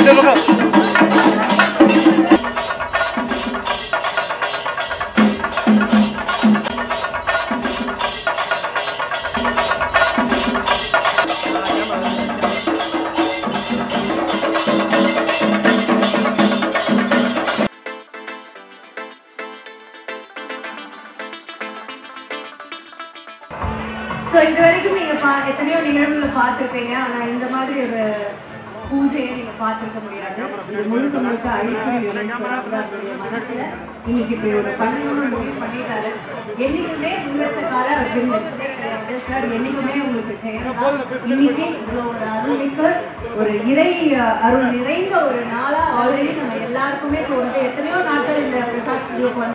So இது வரைக்கும் நீங்க எத்தனையோ நிகழ்வுகளை பார்த்திருப்பீங்க. ஆனா இந்த மாதிரி ஒரு பூஜையை நீங்க பார்த்திருக்க முடியாது. இது முழுக்க முழுக்க ஐஸ்வர்யா யூனிவர்ஸ் வந்து அவருடைய மனசுல இன்னைக்கு இப்படி ஒரு பண்ணணும்னு முடிவு பண்ணிட்டாரு. என்னைக்குமே முன்வச்ச கால அவர் பின் வச்சதே கிடையாது சார். என்னைக்குமே உங்களுக்கு ஜெயந்தான். இன்னைக்கு இவ்வளோ ஒரு அருள்மிக்க ஒரு இறை அருள் நிறைந்த ஒரு நாளா ஆல்ரெடி நம்ம எல்லாருக்குமே தோணுது. எத்தனையோ நாட்கள் இந்த பிரசாத் ஸ்டுடியோக்கு வந்து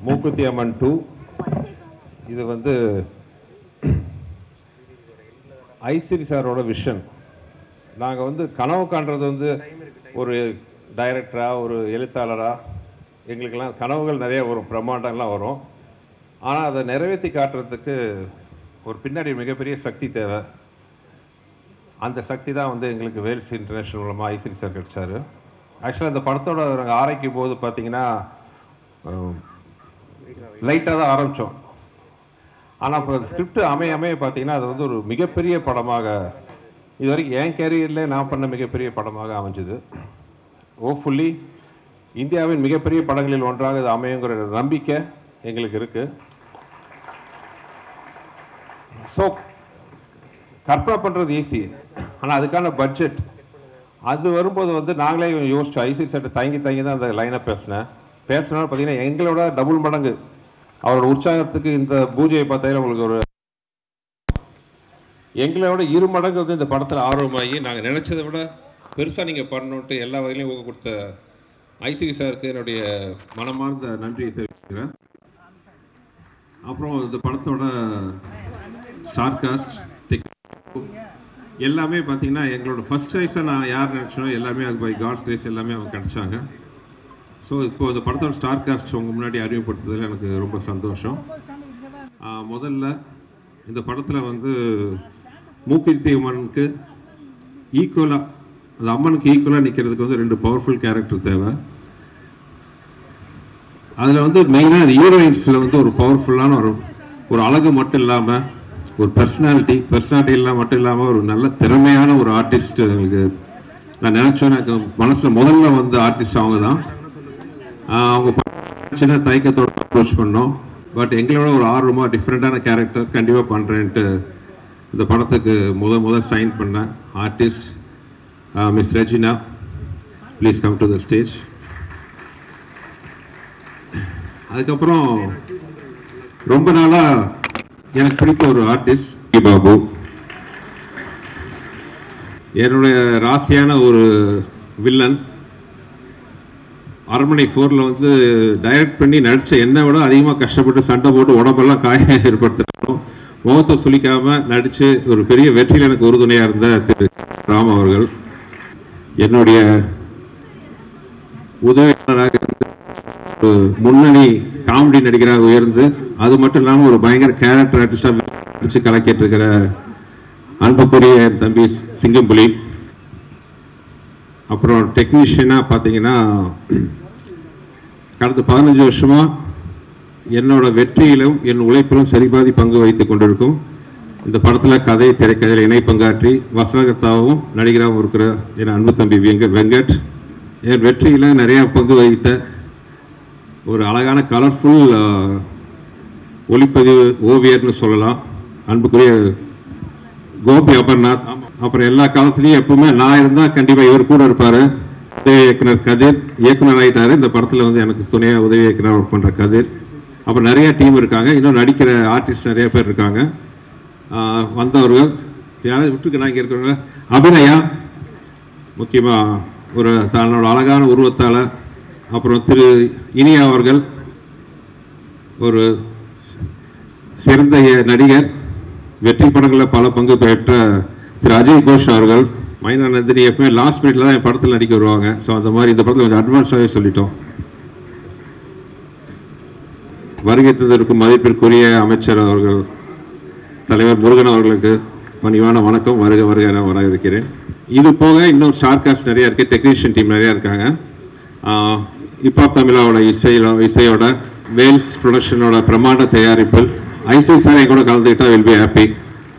மூக்குத்தி அம்மன் 2 இது வந்து ஐஸ்வரி சாரோட விஷன். நாங்கள் வந்து கனவு காண்றது வந்து ஒரு டைரக்டராக ஒரு எழுத்தாளராக எங்களுக்கெல்லாம் கனவுகள் நிறைய வரும், பிரம்மாண்டம்லாம் வரும். ஆனால் அதை நிறைவேற்றி காட்டுறதுக்கு ஒரு பின்னாடி மிகப்பெரிய சக்தி தேவை. அந்த சக்தி தான் வந்து எங்களுக்கு வேல்ஸ் இன்டர்நேஷ்னல் மூலமாக ஐஸ்வரி சார் கிடைச்சாரு. ஆக்சுவலாக இந்த படத்தோட நாங்கள் ஆரம்பிக்கும் போது பார்த்தீங்கன்னா லைட்டாக தான் ஆரம்பித்தோம். ஆனால் இப்போ ஸ்கிரிப்ட் அமைய பார்த்தீங்கன்னா அது வந்து ஒரு மிகப்பெரிய படமாக இது வரைக்கும் என் கேரியரில் நான் பண்ண மிகப்பெரிய படமாக அமைஞ்சுது. ஹோப்ஃபுல்லி இந்தியாவின் மிகப்பெரிய படங்களில் ஒன்றாக இது அமையுங்கிற நம்பிக்கை எங்களுக்கு இருக்குது. ஸோ கற்பனை பண்ணுறது ஈஸி, ஆனால் அதுக்கான பட்ஜெட் அது வரும்போது வந்து நாங்களே யோசிச்சோம். ஐஸ்வரி சார்ட்ட தயங்கி தான் அந்த லைனை பேசினாலும் பார்த்தீங்கன்னா எங்களோட டபுள் மடங்கு அவரோட உற்சாகத்துக்கு இந்த பூஜையை பார்த்தாலும் உங்களுக்கு ஒரு எங்களோட 2 மடங்கு வந்து இந்த படத்தில் ஆர்வமாகி நாங்கள் நினச்சதை விட பெருசாக நீங்கள் பண்ணணுன்ட்டு எல்லா வகையிலையும் ஊக்க கொடுத்த ஐஸ்வரி சாருக்கு என்னுடைய மனமார்ந்த நன்றியை தெரிவிக்கிறேன். அப்புறம் இந்த படத்தோட ஸ்டார் காஸ்ட் எல்லாமே பார்த்தீங்கன்னா எங்களோட ஃபர்ஸ்ட் சாய்ஸாக நான் யார் நினச்சோம் எல்லாமே அது பை காட்ஸ் கிரேஸ் எல்லாமே அவங்க கிடச்சாங்க. ஸோ இப்போது இந்த படத்தோட ஸ்டார் காஸ்ட் உங்கள் முன்னாடி அறிமுகப்படுத்துறதுல எனக்கு ரொம்ப சந்தோஷம். முதல்ல இந்த படத்தில் வந்து மூக்குத்தி அம்மனுக்கு ஈக்குவலாக அந்த அம்மனுக்கு ஈக்குவலாக நிற்கிறதுக்கு வந்து 2 பவர்ஃபுல் கேரக்டர் தேவை. அதில் வந்து மெயினாக அது ஹீரோயின்ஸில் வந்து ஒரு பவர்ஃபுல்லான ஒரு அழகு மட்டும் இல்லாமல் ஒரு பர்சனாலிட்டி மட்டும் இல்லாமல் ஒரு நல்ல திறமையான ஒரு ஆர்டிஸ்ட் எங்களுக்கு நான் நினச்சோம். எனக்கு மனசில் முதல்ல வந்து ஆர்டிஸ்ட் அவங்க தான். அவங்க சின்ன தயக்கத்தோடு அப்ரோச் பண்ணோம். பட் எங்களோட ஒரு ஆர்வமாக டிஃப்ரெண்ட்டான கேரக்டர் கண்டிப்பாக பண்ணுறேன்ட்டு இந்த படத்துக்கு முதல் சைன் பண்ண artist miss Regina, please come to the stage. அதுக்கப்புறம் ரொம்ப நாளாக எனக்கு பிடித்த ஒரு ஆர்டிஸ்ட் பாபு, என்னுடைய ராசியான ஒரு வில்லன். அரண்மனை 4ல் வந்து டைரக்ட் பண்ணி நடித்த என்னை விட அதிகமாக கஷ்டப்பட்டு சண்டை போட்டு உடம்பெல்லாம் காய ஏற்படுத்தினாலும் முகத்தை சுளிக்காமல் நடித்து ஒரு பெரிய வெற்றியில் எனக்கு உறுதுணையாக இருந்த திரு ராம் அவர்கள் என்னுடைய உதவியாளராக ஒரு முன்னணி காமெடி நடிகராக உயர்ந்து அது மட்டும் இல்லாமல் ஒரு பயங்கர கேரக்டர் ஆர்டிஸ்டாக நடித்து கலக்கிட்டு இருக்கிற அன்புக்குரிய என் தம்பி சிங்கம்புலி. அப்புறம் டெக்னீஷியனாக பார்த்தீங்கன்னா கடந்த 15 வருஷமாக என்னோட வெற்றியிலும் என் உழைப்பிலும் சரிபாதி பங்கு வைத்து கொண்டிருக்கும் இந்த படத்தில் கதை திரைக்கதையில் இணை பங்காற்றி வசனகர்த்தாவும் நடிகராகவும் இருக்கிற என் அன்பு தம்பி வெங்கட், என் வெற்றியில் நிறையா பங்கு வகித்த ஒரு அழகான கலர்ஃபுல் ஒளிப்பதிவு ஓவியர்னு சொல்லலாம் அன்புக்குரிய கோபி அமர்நாத். அப்புறம் எல்லா காலத்துலேயும் எப்பவுமே நான் இருந்தால் கண்டிப்பாக இவர் கூட இருப்பார். உதவி இயக்குனர் கதிர் இயக்குனர் ஆகிட்டாரு. இந்த படத்தில் வந்து எனக்கு துணையாக உதவி இயக்குனர் ஒர்க் பண்ணுற கதிர். அப்புறம் நிறைய டீம் இருக்காங்க. இன்னும் நடிக்கிற ஆர்டிஸ்ட் நிறைய பேர் இருக்காங்க. வந்தவர்கள் யாராவது விட்டுருக்கு நான் இங்கே இருக்கிறவங்க. அபிநயா முக்கியமாக ஒரு தன்னோட அழகான உருவத்தால். அப்புறம் திரு இனியா அவர்கள் ஒரு சிறந்த நடிகர், வெற்றி படங்களில் பல பங்கு பெற்ற திரு அஜய் கோஷ் அவர்கள். மைனா நந்தினி எப்பவுமே லாஸ்ட் மினிட்ல தான் என் படத்தில் நடிக்க வருவாங்க. ஸோ அந்த மாதிரி இந்த படத்தில் கொஞ்சம் அட்வான்ஸாகவே சொல்லிட்டோம். வருகை தந்திருக்கும் மதிப்பிற்குரிய அமைச்சர் அவர்கள் தலைவர் முருகன் அவர்களுக்கு பணிவான வணக்கம். வருக வருக என வரவேற்கிறேன். இது போக இன்னும் ஸ்டார் காஸ்ட் நிறையா இருக்குது. டெக்னீஷியன் டீம் நிறையா இருக்காங்க. ஹிப்ஹாப் தமிழாவோட இசையோட வேல்ஸ் ப்ரொடக்ஷனோட பிரமாண்ட தயாரிப்பில் ஐசி சாரை கூட கலந்துக்கிட்டால் வில் பி ஹாப்பி.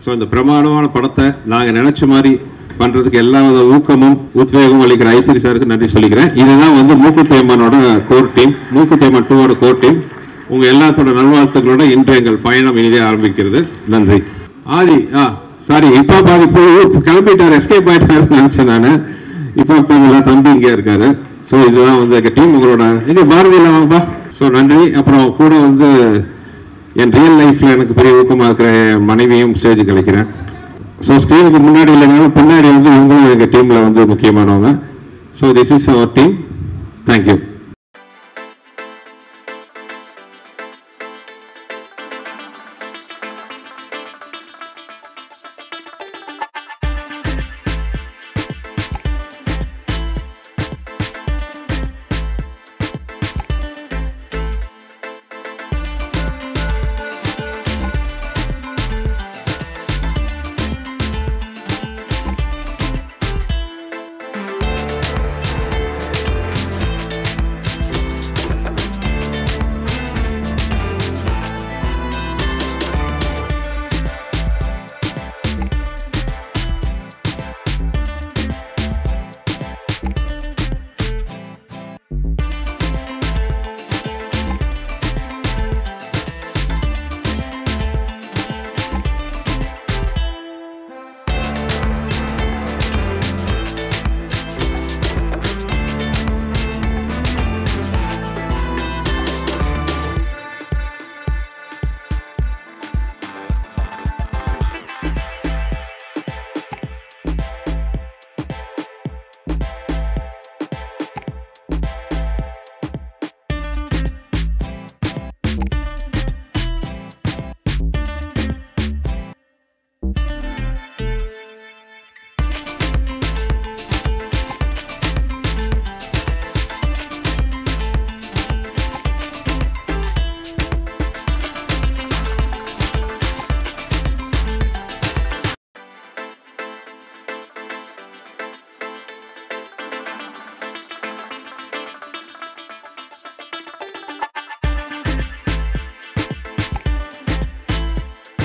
ஸோ இந்த பிரமாண்டமான படத்தை நாங்கள் நினச்ச மாதிரி பண்ணுறதுக்கு எல்லா வித ஊக்கமும் உத்வேகமும் அளிக்கிற ஐசிரி சாருக்கு நன்றி சொல்லிக்கிறேன். இதுதான் வந்து மூக்குத்தி அம்மனோட core team, Mookuthi Amman 2ஓட core team. உங்கள் எல்லாத்தோட நல்வாழ்த்துக்களோட இன்று எங்கள் பயணம் இனிதே ஆரம்பிக்கிறது. நன்றி. ஆதி சாரி இப்போ பாதி போய் கிளம்பிட்டார், எஸ்கேப் ஆகிட்டாருன்னு நினச்சேன் நான். இப்போ தம்பி இங்கே இருக்காரு. ஸோ இதுதான் வந்து எங்கள் டீம். உங்களோட இங்கே பாரதி இல்லாமப்பா. ஸோ நன்றி. அப்புறம் கூட வந்து என் ரியல் லைஃப்பில் எனக்கு பெரிய ஊக்கமாக இருக்கிற என் மனைவியும் ஸ்டேஜுக்கு அழைக்கிறேன். ஸோ ஸ்க்ரீனுக்கு முன்னாடி இல்லைனாலும் பின்னாடி வந்து இவங்களும் எங்கள் டீமில் வந்து முக்கியமானவங்க. So this is our team. Thank you.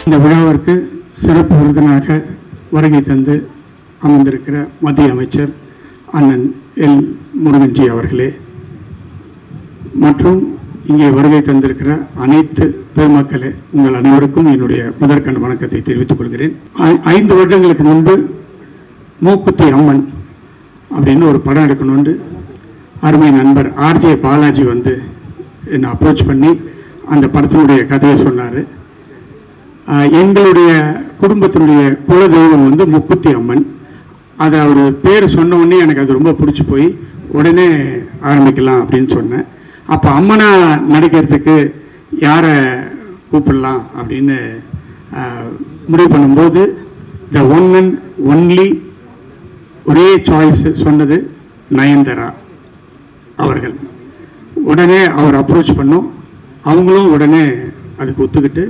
இந்த விழாவிற்கு சிறப்பு விருந்தினராக வருகை தந்து அமர்ந்திருக்கிற மத்திய அமைச்சர் அண்ணன் எல் முருகன்ஜி அவர்களே மற்றும் இங்கே வருகை தந்திருக்கிற அனைத்து பெருமக்களே, உங்கள் அனைவருக்கும் என்னுடைய முதற்கண் வணக்கத்தை தெரிவித்துக் கொள்கிறேன். 5 வருடங்களுக்கு முன்பு மூக்குத்தி அம்மன் அப்படின்னு ஒரு படம் எடுக்கணும்னு அருமை நண்பர் ஆர்ஜே பாலாஜி வந்து என்னை அப்ரோச் பண்ணி அந்த படத்தினுடைய கதையை சொன்னார். எங்களுடைய குடும்பத்தினுடைய குலதெய்வம் வந்து மூக்குத்தி அம்மன். அதை அவர் பேர் சொன்ன உடனே எனக்கு அது ரொம்ப பிடிச்சி போய் உடனே ஆரம்பிக்கலாம் அப்படின்னு சொன்னேன். அப்போ அம்மனா நடிக்கிறதுக்கு யாரை கூப்பிடலாம் அப்படின்னு முடிவு பண்ணும்போது த ஒன் அண்ட் ஒன்லி ஒரே சாய்ஸ் சொன்னது நயன்தாரா அவர்கள். உடனே அவர் அப்ரோச் பண்ணோம். அவங்களும் உடனே அதுக்கு ஒத்துக்கிட்டு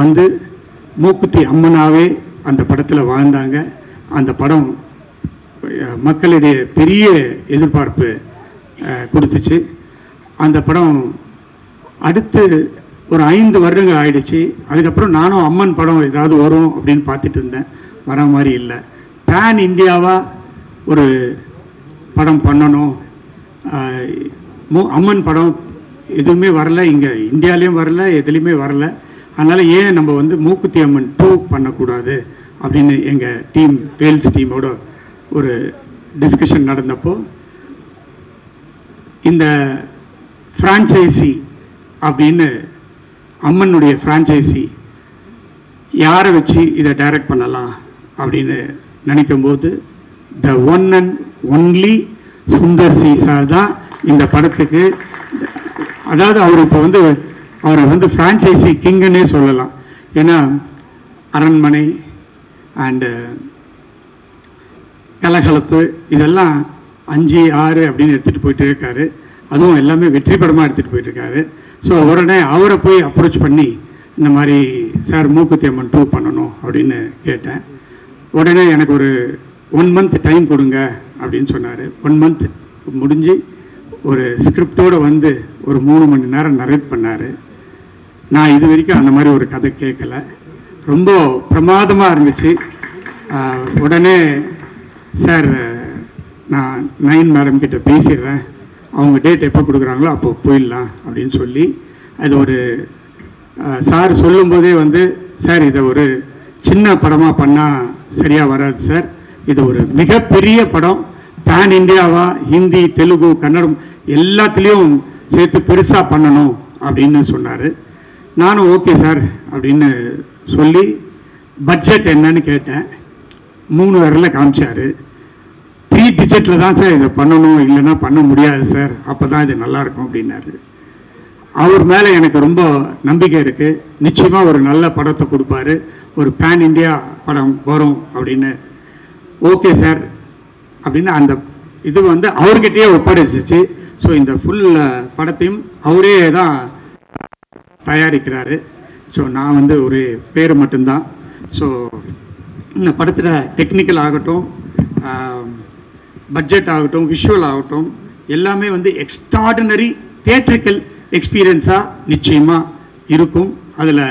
வந்து மூக்குத்தி அம்மனாவே அந்த படத்தில் வாழ்ந்தாங்க. அந்த படம் மக்களிடையே பெரிய எதிர்பார்ப்பு கொடுத்துச்சு. அந்த படம் அடுத்து ஒரு 5 வருடங்கள் ஆயிடுச்சு. அதுக்கப்புறம் நானும் அம்மன் படம் ஏதாவது வரும் அப்படின்னு பார்த்துட்டு இருந்தேன். வர மாதிரி இல்லை. பேன் இந்தியாவாக ஒரு படம் பண்ணணும். அம்மன் படம் எதுவுமே வரல, இங்கே இந்தியாலேயும் வரல, எதுலேயுமே வரல. அதனால் ஏன் நம்ம வந்து மூக்குத்தி அம்மன் 2 பண்ணக்கூடாது அப்படின்னு எங்கள் டீம் வேல்ஸ் டீமோட ஒரு டிஸ்கஷன் நடந்தப்போ இந்த ஃப்ரான்ச்சைசி அப்படின்னு அம்மனுடைய ஃப்ரான்ச்சைசி யாரை வச்சு இதை டைரக்ட் பண்ணலாம் அப்படின்னு நினைக்கும்போது the one and only Sundar C sir தான் இந்த படத்துக்கு, அதாவது அவர் இப்போ வந்து அவரை வந்து ஃப்ரான்ச்சைசி கிங்குன்னே சொல்லலாம். ஏன்னா அரண்மனை அண்டு கலகலப்பு இதெல்லாம் 5, 6 அப்படின்னு எடுத்துகிட்டு போயிட்டு இருக்காரு. அதுவும் எல்லாமே வெற்றி படமாக எடுத்துகிட்டு போயிட்டுருக்காரு. ஸோ உடனே அவரை போய் அப்ரோச் பண்ணி இந்த மாதிரி சார் மூக்குத்தி அம்மன் 2 பண்ணணும் அப்படின்னு கேட்டேன். உடனே எனக்கு ஒரு 1 month டைம் கொடுங்க அப்படின்னு சொன்னார். 1 month முடிஞ்சு ஒரு ஸ்கிரிப்டோடு வந்து ஒரு 3 மணி நேரம் நரேட் பண்ணார். நான் இது வரைக்கும் அந்த மாதிரி ஒரு கதை கேட்கல. ரொம்ப பிரமாதமாக இருந்துச்சு. உடனே சார் நான் 9 மேடம் கிட்ட பேசிடுறேன், அவங்க டேட் எப்போ கொடுக்குறாங்களோ அப்போ போயிடலாம் அப்படின்னு சொல்லி அது ஒரு சார் சொல்லும்போதே வந்து சார் இதை ஒரு சின்ன படமாக பண்ணால் சரியாக வராது சார், இது ஒரு மிகப்பெரிய படம், பேன் இந்தியாவா ஹிந்தி தெலுங்கு கன்னடம் எல்லாத்துலேயும் சேர்த்து பெருசாக பண்ணணும் அப்படின்னு சொன்னார். நானும் ஓகே சார் அப்படின்னு சொல்லி பட்ஜெட் என்னன்னு கேட்டேன். 3 விரல காமிச்சார். 3 டிஜிட்டில் தான் சார் இதை பண்ணணும், இல்லைன்னா பண்ண முடியாது சார், அப்போ தான் இது நல்லாயிருக்கும் அப்படின்னாரு. அவர் மேலே எனக்கு ரொம்ப நம்பிக்கை இருக்குது. நிச்சயமாக ஒரு நல்ல படத்தை கொடுப்பாரு, ஒரு பேன் இந்தியா படம் வரும் அப்படின்னு. ஓகே சார் அப்படின்னு அந்த இது வந்து அவர்கிட்டயே ஒப்படைச்சிச்சு. ஸோ இந்த ஃபுல் படத்தையும் அவரே தான் தயாரிக்கிறாரு. ஸோ நான் வந்து ஒரு பேர் மட்டும்தான். ஸோ இந்த படத்தில் டெக்னிக்கல் ஆகட்டும், பட்ஜெட் ஆகட்டும், விஷுவல் ஆகட்டும் எல்லாமே வந்து எக்ஸ்ட்ராடினரி தியேட்ரிக்கல் எக்ஸ்பீரியன்ஸாக நிச்சயமாக இருக்கும். அதில்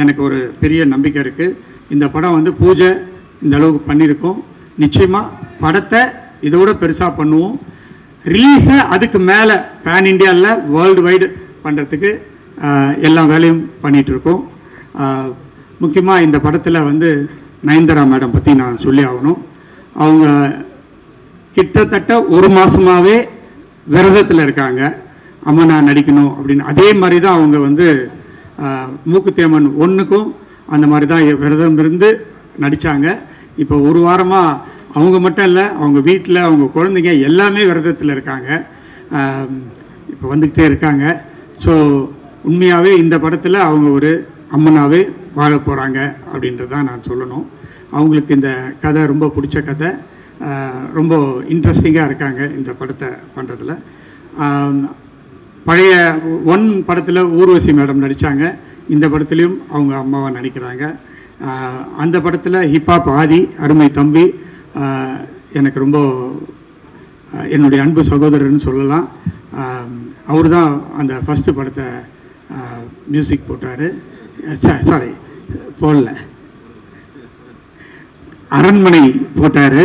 எனக்கு ஒரு பெரிய நம்பிக்கை இருக்குது. இந்த படம் வந்து பூஜை இந்த அளவுக்கு பண்ணியிருக்கோம். நிச்சயமாக படத்தை இதோட பெருசாக பண்ணுவோம். ரிலீஸை அதுக்கு மேலே பேன் இண்டியாவில் வேர்ல்டு வைடு பண்ணுறதுக்கு எல்லா வேலையும் பண்ணிகிட்ருக்கோம். முக்கியமாக இந்த படத்தில் வந்து நயன்தாரா மேடம் பற்றி நான் சொல்லி ஆகணும். அவங்க கிட்டத்தட்ட 1 மாதமாகவே விரதத்தில் இருக்காங்க, அம்மனா நடிக்கணும் அப்படின்னு. அதே மாதிரி தான் அவங்க வந்து மூக்குத்தி அம்மன் 1க்கும் அந்த மாதிரி தான் விரதம் இருந்து நடித்தாங்க. இப்போ 1 வாரமாக அவங்க மட்டும் இல்லை, அவங்க வீட்டில் அவங்க குழந்தைங்க எல்லாமே விரதத்தில் இருக்காங்க, இப்போ வந்துக்கிட்டே இருக்காங்க. ஸோ உண்மையாகவே இந்த படத்தில் அவங்க ஒரு அம்மனாகவே வாழ போகிறாங்க அப்படின்றதான் நான் சொல்லணும். அவங்களுக்கு இந்த கதை ரொம்ப பிடிச்ச கதை, ரொம்ப இன்ட்ரெஸ்டிங்காக இருக்காங்க இந்த படத்தை பண்ணுறதுல. பழைய 1 படத்தில் ஊர்வசி மேடம் நடித்தாங்க, இந்த படத்துலேயும் அவங்க அம்மாவை நடிக்கிறாங்க. அந்த படத்தில் ஹிப்ஹாப் ஆதி அருமை தம்பி எனக்கு ரொம்ப என்னுடைய அன்பு சகோதரர்னு சொல்லலாம். அவர் தான் அந்த ஃபஸ்ட்டு படத்தை மியூசிக் போட்டார். சாரி போடல, அரண்மனை போட்டார்.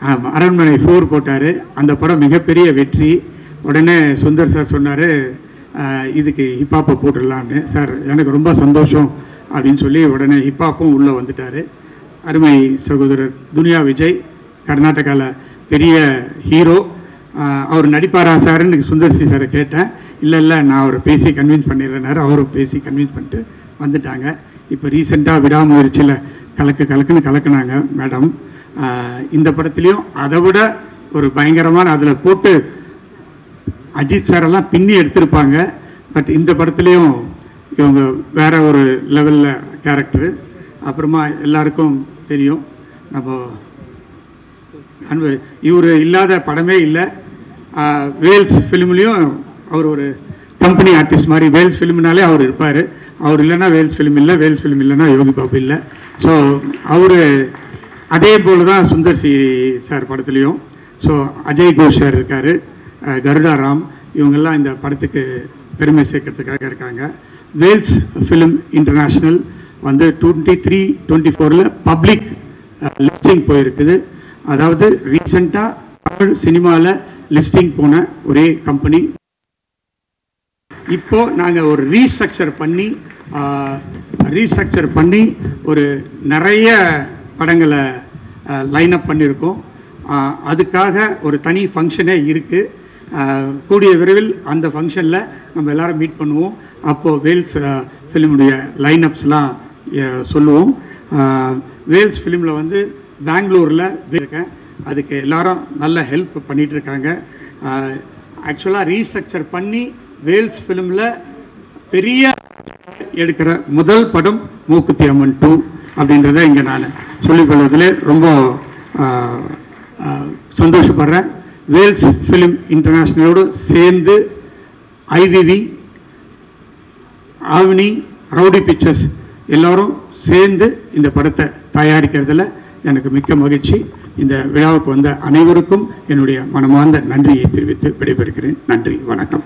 ஆமாம், அரண்மனை 4 போட்டார். அந்த படம் மிகப்பெரிய வெற்றி. உடனே சுந்தர் சார் சொன்னார் இதுக்கு ஹிப்ஹாப்பை போட்டுடலான்னு. சார் எனக்கு ரொம்ப சந்தோஷம் அப்படின்னு சொல்லி உடனே ஹிப்ஹாப்பும் உள்ளே வந்துட்டார். அருமை சகோதரர் துனியா விஜய் கர்நாடகாவில் பெரிய ஹீரோ, அவர் நடிப்பாரா சார்ன்னு சுந்தர் சி சாரை கேட்டேன். இல்லை நான் அவரை பேசி கன்வின்ஸ் பண்ணிடுறேனாரு. அவரும் பேசி கன்வின்ஸ் பண்ணிட்டு வந்துட்டாங்க. இப்போ ரீசெண்டாக விடாமுயற்சியில் கலக்குன்னு கலக்குனாங்க மேடம். இந்த படத்துலேயும் அதை விட ஒரு பயங்கரமான அதில் போட்டு அஜித் சாரெல்லாம் பின்னி எடுத்திருப்பாங்க. பட் இந்த படத்துலேயும் இவங்க வேற ஒரு லெவலில் கேரக்டரு. அப்புறமா எல்லாருக்கும் தெரியும், நம்ம இவர் இல்லாத படமே இல்லை. வேல்ஸ் ஃபிலிம்லேயும் அவர் ஒரு கம்பெனி ஆர்டிஸ்ட் மாதிரி, வேல்ஸ் ஃபிலிம்னாலே அவர் இருப்பார். அவர் இல்லைன்னா வேல்ஸ் ஃபிலிம் இல்லை, வேல்ஸ் ஃபிலிம் இல்லைன்னா யோகி பாபு இல்லை. ஸோ அவர் அதே போல் தான் சுந்தர் சி சார் படத்துலேயும். ஸோ அஜய் கோஷ் சார் இருக்கார், கருடா ராம், இவங்கெல்லாம் இந்த படத்துக்கு பெருமை சேர்க்கறதுக்காக இருக்காங்க. வேல்ஸ் ஃபிலிம் இன்டர்நேஷ்னல் வந்து 23-24 பப்ளிக் லிஸ்டிங் போயிருக்குது. அதாவது ரீசெண்டாக தமிழ் சினிமாவில் லிஸ்டிங் போன ஒரே கம்பெனி. இப்போது நாங்கள் ஒரு ரீஸ்ட்ரக்சர் பண்ணி ஒரு நிறைய படங்களை லைனப் பண்ணியிருக்கோம். அதுக்காக ஒரு தனி ஃபங்க்ஷனே இருக்குது. கூடிய விரைவில் அந்த ஃபங்க்ஷனில் நம்ம எல்லோரும் மீட் பண்ணுவோம். அப்போது வேல்ஸ் ஃபிலிமுடைய லைனப்ஸ்லாம் சொல்லுவோம். வேல்ஸ் ஃபிலிமில் வந்து பெங்களூரில் இருக்கேன். அதுக்கு எல்லாரும் நல்ல ஹெல்ப் பண்ணிகிட்ருக்காங்க. ஆக்சுவலாக ரீஸ்ட்ரக்சர் பண்ணி வேல்ஸ் ஃபிலிமில் பெரிய எடுக்கிற முதல் படம் மூக்குத்தி அம்மன் 2 அப்படின்றத இங்கே நான் சொல்லிக்கொள்வதில் ரொம்ப சந்தோஷப்படுறேன். வேல்ஸ் ஃபிலிம் இன்டர்நேஷ்னலோடு சேர்ந்து ஐவிவி, ஆவினி, ரவுடி பிக்சர்ஸ் எல்லோரும் சேர்ந்து இந்த படத்தை தயாரிக்கிறதுல எனக்கு மிக்க மகிழ்ச்சி. இந்த விழாவுக்கு வந்த அனைவருக்கும் என்னுடைய மனமார்ந்த நன்றியை தெரிவித்து விடைபெறுகிறேன். நன்றி, வணக்கம்.